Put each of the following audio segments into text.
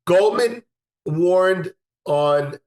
Goldman warned on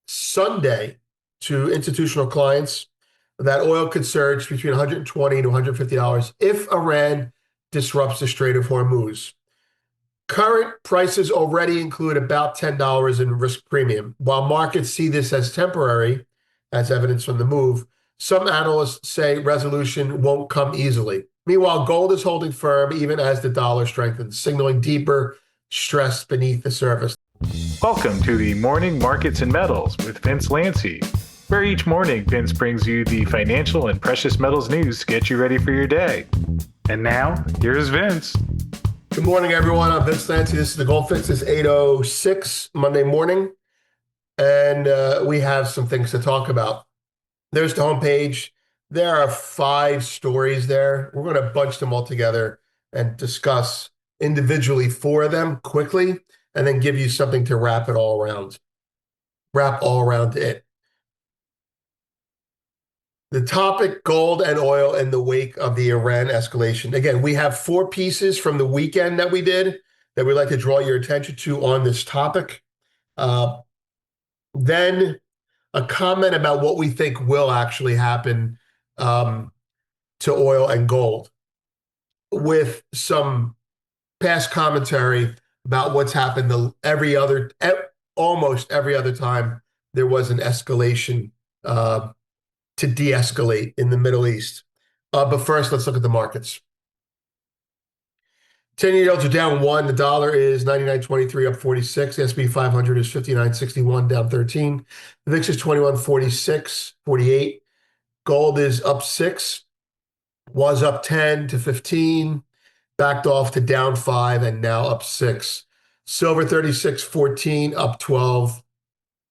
Sunday to institutional clients that oil could surge between $120 to $150 if Iran disrupts the Strait of Hormuz. Current prices already include about $10 in risk premium. While markets see this as temporary, as evidence from the move, some analysts say resolution won't come easily. Meanwhile, gold is holding firm even as the dollar strengthens, signaling deeper stress beneath the surface. Welcome to the Morning Markets and Metals with Vince Lanci, where each morning Vince brings you the financial and precious metals news to get you ready for your day. And now, here's Vince. Good morning, everyone. I'm Vince Lanci. This is the Gold Fix. It's 8:06 Monday morning, and we have some things to talk about. There's the homepage. There are 5 stories there. We're going to bunch them all together and discuss individually 4 of them quickly, and then give you something to wrap all around it. The topic, gold and oil in the wake of the Iran escalation. Again, we have 4 pieces from the weekend that we did that we'd like to draw your attention to on this topic. Then a comment about what we think will actually happen to oil and gold, with some past commentary about what's happened almost every other time there was an escalation to de-escalate in the Middle East. But first, let's look at the markets. 10-year yields are down 1. The dollar is 99.23, up 46. The S&P 500 is 59.61, down 13. The VIX is 21.46, 48. Gold is up 6, was up 10 to 15, backed off to down 5, and now up 6. Silver 36.14, up 12.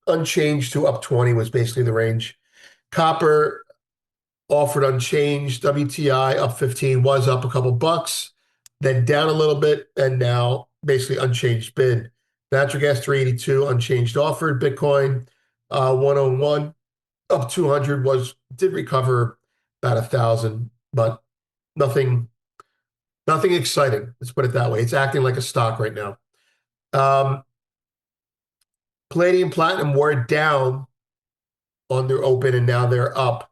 Unchanged to up 20 was basically the range. Copper offered unchanged. WTI up 15, was up a couple bucks, then down a little bit, and now basically unchanged bid. Natural gas 382, unchanged offered. Bitcoin 101, up 200, did recover about 1,000, but nothing exciting. Let's put it that way. It's acting like a stock right now. Palladium, platinum were down on their open, and now they're up.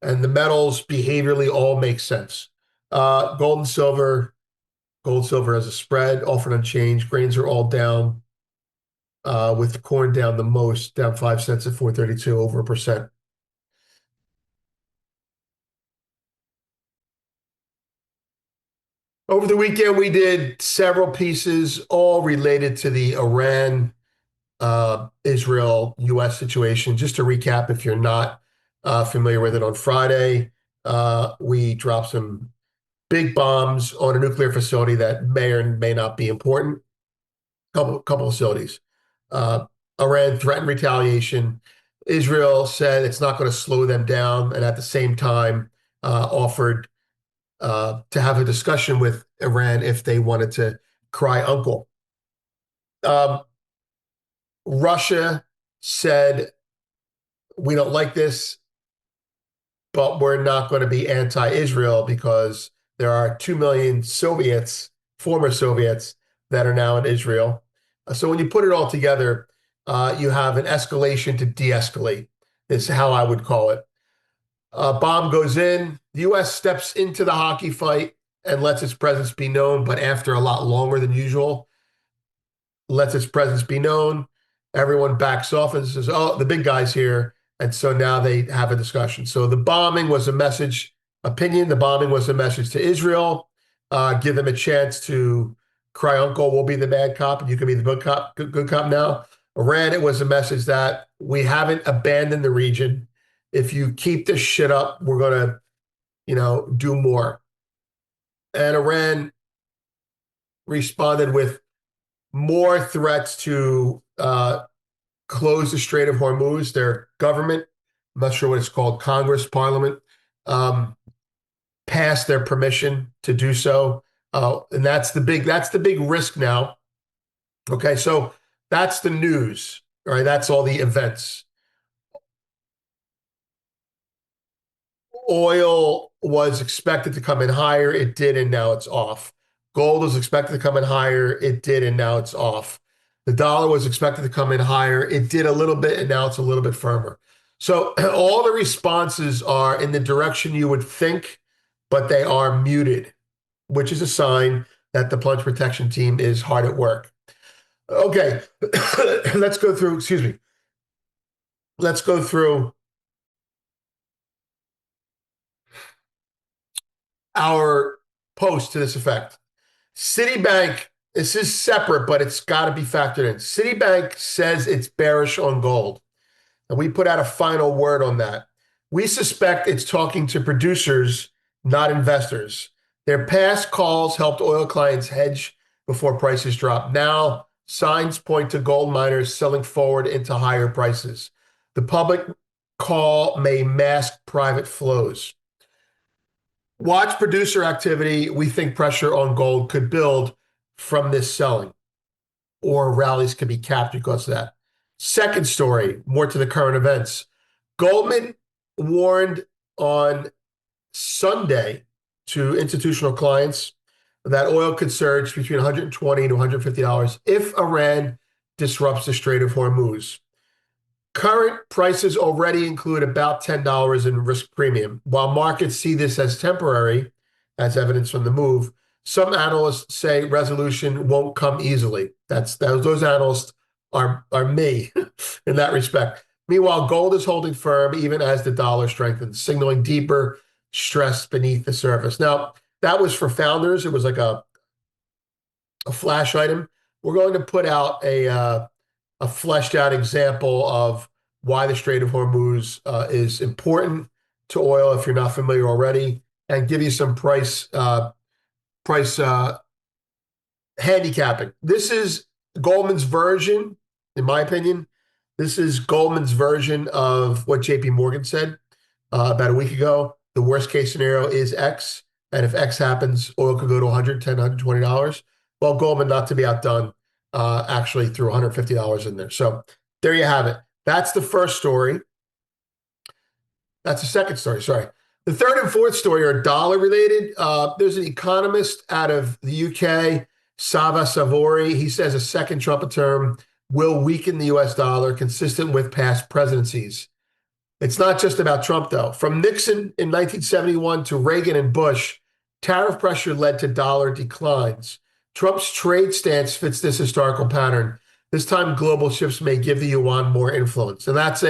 And the metals behaviorally all make sense. Gold and silver, gold-silver as a spread, offered unchanged. Grains are all down, with corn down the most, down 5 cents at 432, over 1%. Over the weekend, we did several pieces, all related to the Iran, Israel, U.S. situation. Just to recap, if you're not familiar with it, on Friday, we dropped some big bombs on a nuclear facility that may or may not be important. Couple facilities. Iran threatened retaliation. Israel said it's not going to slow them down, and at the same time offered to have a discussion with Iran if they wanted to cry uncle. Russia said, we don't like this, but we're not going to be anti-Israel because there are 2 million Soviets, former Soviets, that are now in Israel. So when you put it all together, you have an escalation to de-escalate, is how I would call it. Bomb goes in. The U.S. steps into the hockey fight and lets its presence be known, but after a lot longer than usual, lets its presence be known. Everyone backs off and says, oh, the big guy's here. And so now they have a discussion. So the bombing was a message, the bombing was a message to Israel. Give them a chance to cry uncle, we'll be the bad cop, and you can be the good cop now. Iran, it was a message that we haven't abandoned the region. If you keep this shit up, we're going to, do more. And Iran responded with more threats to close the Strait of Hormuz. Their government, I'm not sure what it's called, Congress, Parliament, passed their permission to do so. And that's the big risk now. Okay, so that's the news. All right, that's all the events. Oil was expected to come in higher. It did, and now it's off. Gold was expected to come in higher. It did, and now it's off. The dollar was expected to come in higher. It did a little bit, and now it's a little bit firmer. So all the responses are in the direction you would think, but they are muted, which is a sign that the plunge protection team is hard at work. Okay, let's go through, excuse me. Let's go through our post to this effect. Citibank, this is separate, but it's got to be factored in. Citibank says it's bearish on gold, and we put out a final word on that. We suspect it's talking to producers, not investors. Their past calls helped oil clients hedge before prices drop. Now, signs point to gold miners selling forward into higher prices. The public call may mask private flows. Watch producer activity. We think pressure on gold could build from this selling, or rallies could be capped because of that. Second story, more to the current events. Goldman warned on Sunday to institutional clients that oil could surge between $120 to $150 if Iran disrupts the Strait of Hormuz. Current prices already include about $10 in risk premium. While markets see this as temporary, as evidence from the move, some analysts say resolution won't come easily. Those analysts are me in that respect. Meanwhile, gold is holding firm even as the dollar strengthens, signaling deeper stress beneath the surface. Now, that was for founders. It was like a flash item. We're going to put out a fleshed out example of why the Strait of Hormuz is important to oil if you're not familiar already, and give you some price handicapping. This is Goldman's version, in my opinion. This is Goldman's version of what JP Morgan said about a week ago. The worst case scenario is X, and if X happens, oil could go to $110, $120. Well, Goldman, not to be outdone, actually threw $150 in there. So there you have it. That's the first story. That's the second story, sorry. The third and fourth story are dollar related. There's an economist out of the UK, Sava Savory. He says a second Trump term will weaken the US dollar consistent with past presidencies. It's not just about Trump, though. From Nixon in 1971 to Reagan and Bush, tariff pressure led to dollar declines. Trump's trade stance fits this historical pattern. This time, global shifts may give the yuan more influence, and it's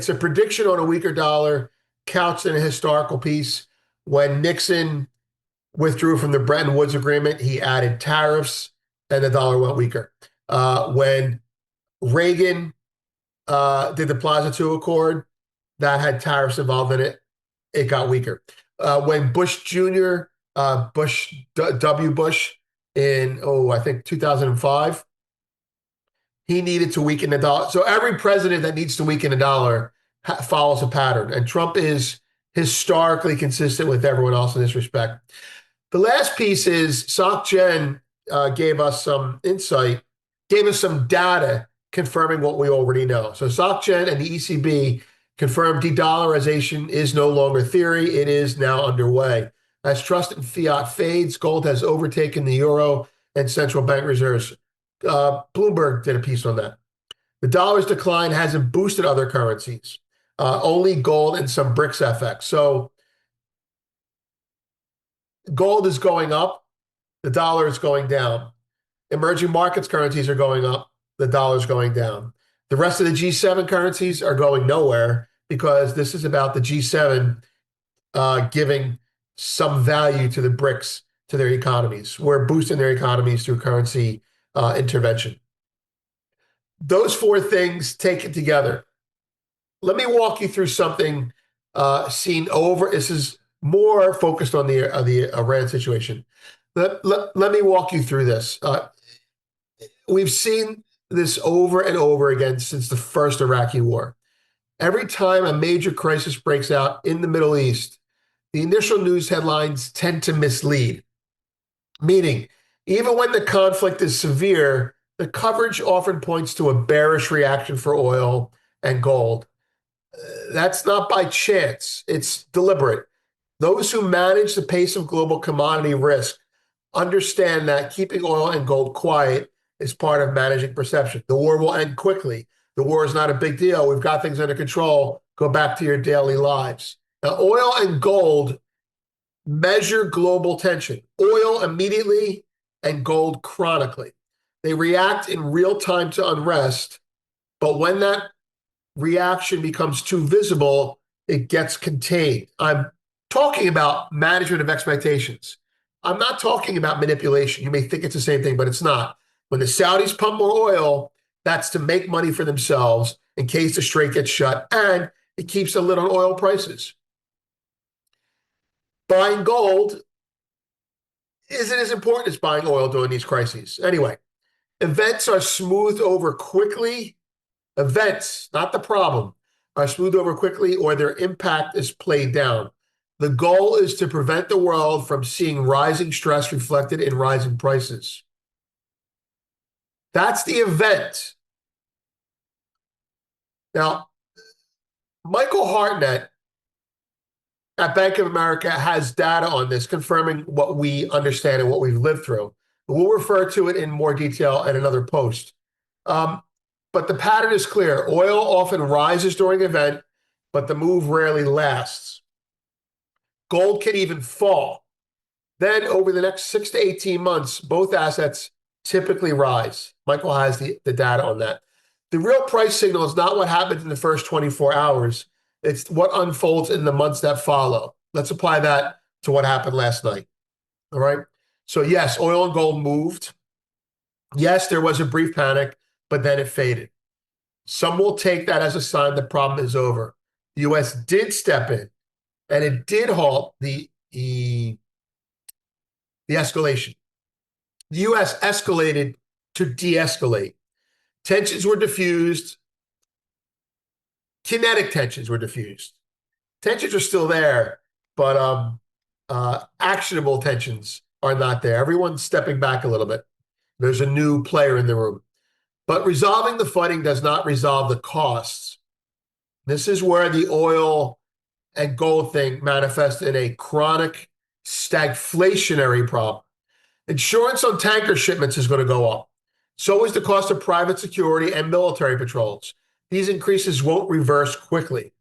a prediction on a weaker dollar, couched in a historical piece. When Nixon withdrew from the Bretton Woods Agreement, he added tariffs, and the dollar went weaker. When Reagan did the Plaza II Accord, that had tariffs involved in it, it got weaker. When Bush Jr., W. Bush, in, I think 2005, he needed to weaken the dollar. So every president that needs to weaken the dollar follows a pattern. And Trump is historically consistent with everyone else in this respect. The last piece is SocGen gave us some insight, gave us some data confirming what we already know. So SocGen and the ECB confirmed de-dollarization is no longer theory. It is now underway. As trust in fiat fades, gold has overtaken the euro and central bank reserves. Bloomberg did a piece on that. The dollar's decline hasn't boosted other currencies, only gold and some BRICS FX. So gold is going up, the dollar is going down. Emerging markets currencies are going up, the dollar is going down. The rest of the G7 currencies are going nowhere because this is about the G7 giving some value to the BRICS, to their economies. We're boosting their economies through currency intervention. Those four things taken together. Let me walk you through something seen over. This is more focused on the Iran situation. Let me walk you through this. We've seen this over and over again since the first Iraqi war. Every time a major crisis breaks out in the Middle East, the initial news headlines tend to mislead, meaning even when the conflict is severe, the coverage often points to a bearish reaction for oil and gold. That's not by chance. It's deliberate. Those who manage the pace of global commodity risk understand that keeping oil and gold quiet is part of managing perception. The war will end quickly. The war is not a big deal. We've got things under control. Go back to your daily lives. Now, oil and gold measure global tension. Oil immediately and gold chronically. They react in real time to unrest, but when that reaction becomes too visible, it gets contained. I'm talking about management of expectations. I'm not talking about manipulation. You may think it's the same thing, but it's not. When the Saudis pump more oil, that's to make money for themselves in case the strait gets shut, and it keeps a lid on oil prices. Buying gold isn't as important as buying oil during these crises. Anyway, events are smoothed over quickly. Events, not the problem, are smoothed over quickly or their impact is played down. The goal is to prevent the world from seeing rising stress reflected in rising prices. That's the event. Now, Michael Hartnett at Bank of America has data on this, confirming what we understand and what we've lived through. We'll refer to it in more detail in another post. But the pattern is clear. Oil often rises during an event, but the move rarely lasts. Gold can even fall. Then over the next 6 to 18 months, both assets typically rise. Michael has the data on that. The real price signal is not what happens in the first 24 hours. It's what unfolds in the months that follow. Let's apply that to what happened last night. All right. So yes, oil and gold moved. Yes, there was a brief panic, but then it faded. Some will take that as a sign the problem is over. The U.S. did step in, and it did halt the escalation. The U.S. escalated to de-escalate. Tensions were diffused. Kinetic tensions were diffused. Tensions are still there, but actionable tensions are not there. Everyone's stepping back a little bit. There's a new player in the room. But resolving the fighting does not resolve the costs. This is where the oil and gold thing manifests in a chronic stagflationary problem. Insurance on tanker shipments is going to go up. So is the cost of private security and military patrols. These increases won't reverse quickly.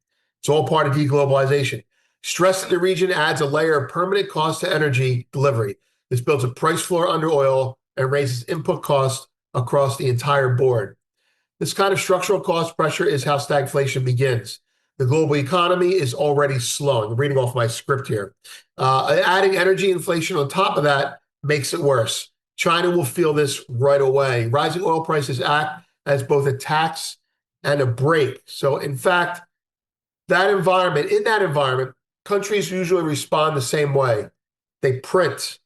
It's all part of deglobalization. Stress in the region adds a layer of permanent cost to energy delivery. This builds a price floor under oil and raises input costs across the entire board. This kind of structural cost pressure is how stagflation begins. The global economy is already slowing. I'm reading off my script here. Adding energy inflation on top of that makes it worse. China will feel this right away. Rising oil prices act as both a tax and a brake. So in fact, in that environment, countries usually respond the same way. They print.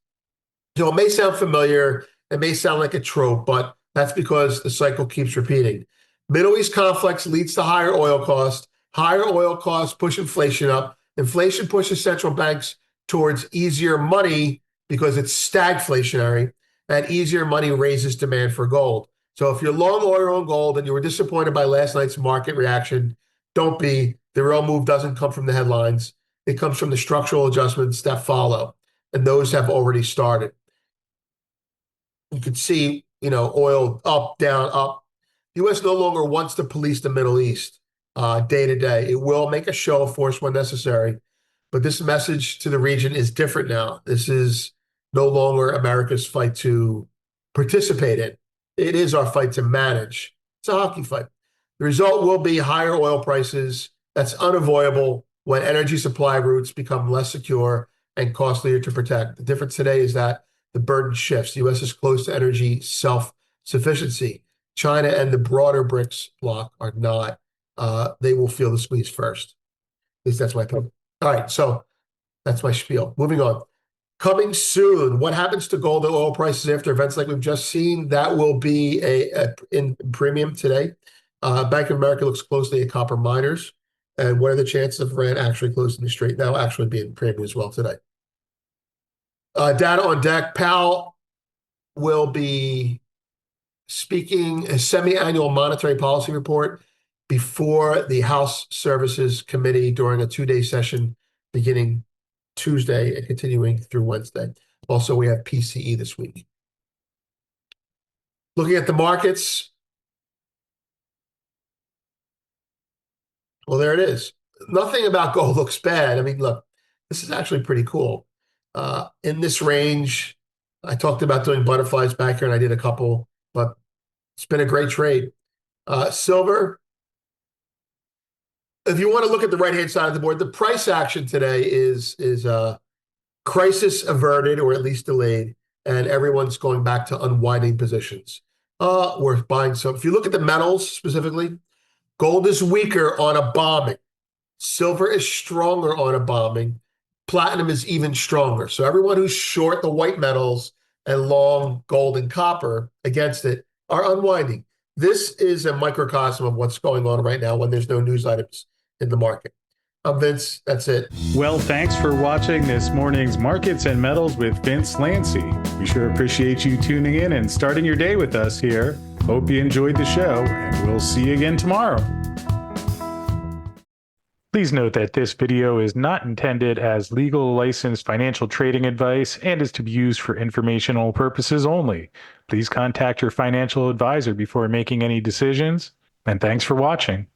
It may sound familiar, it may sound like a trope, but that's because the cycle keeps repeating. Middle East conflicts leads to higher oil costs. Higher oil costs push inflation up. Inflation pushes central banks towards easier money because it's stagflationary, and easier money raises demand for gold. So if you're long oil and gold and you were disappointed by last night's market reaction, don't be. The real move doesn't come from the headlines. It comes from the structural adjustments that follow, and those have already started. You could see, oil up, down, up. The U.S. no longer wants to police the Middle East day to day. It will make a show of force when necessary, but this message to the region is different now. This is no longer America's fight to participate in. It is our fight to manage. It's a hockey fight. The result will be higher oil prices. That's unavoidable when energy supply routes become less secure and costlier to protect. The difference today is that the burden shifts. The U.S. is close to energy self-sufficiency. China and the broader BRICS bloc are not. They will feel the squeeze first. At least that's my opinion. All right, so that's my spiel. Moving on. Coming soon, what happens to gold and oil prices after events like we've just seen? That will be in premium today. Bank of America looks closely at copper miners. And what are the chances of Iran actually closing the strait? That will actually be in premium as well today. Data on deck. Powell will be speaking a semi-annual monetary policy report before the House Services Committee during a 2-day session beginning Tuesday and continuing through Wednesday. Also, we have PCE this week. Looking at the markets, well, there it is. Nothing about gold looks bad. I mean, look, this is actually pretty cool. In this range, I talked about doing butterflies back here, and I did a couple, but it's been a great trade. Silver, if you want to look at the right-hand side of the board, the price action today is crisis averted, or at least delayed, and everyone's going back to unwinding positions. We're buying some. If you look at the metals specifically, gold is weaker on a bombing. Silver is stronger on a bombing. Platinum is even stronger. So everyone who's short the white metals and long gold and copper against it are unwinding. This is a microcosm of what's going on right now when there's no news items in the market. Vince, that's it. Well, thanks for watching this morning's Markets and Metals with Vince Lanci. We sure appreciate you tuning in and starting your day with us here. Hope you enjoyed the show, and we'll see you again tomorrow. Please note that this video is not intended as legal licensed financial trading advice and is to be used for informational purposes only. Please contact your financial advisor before making any decisions, and thanks for watching.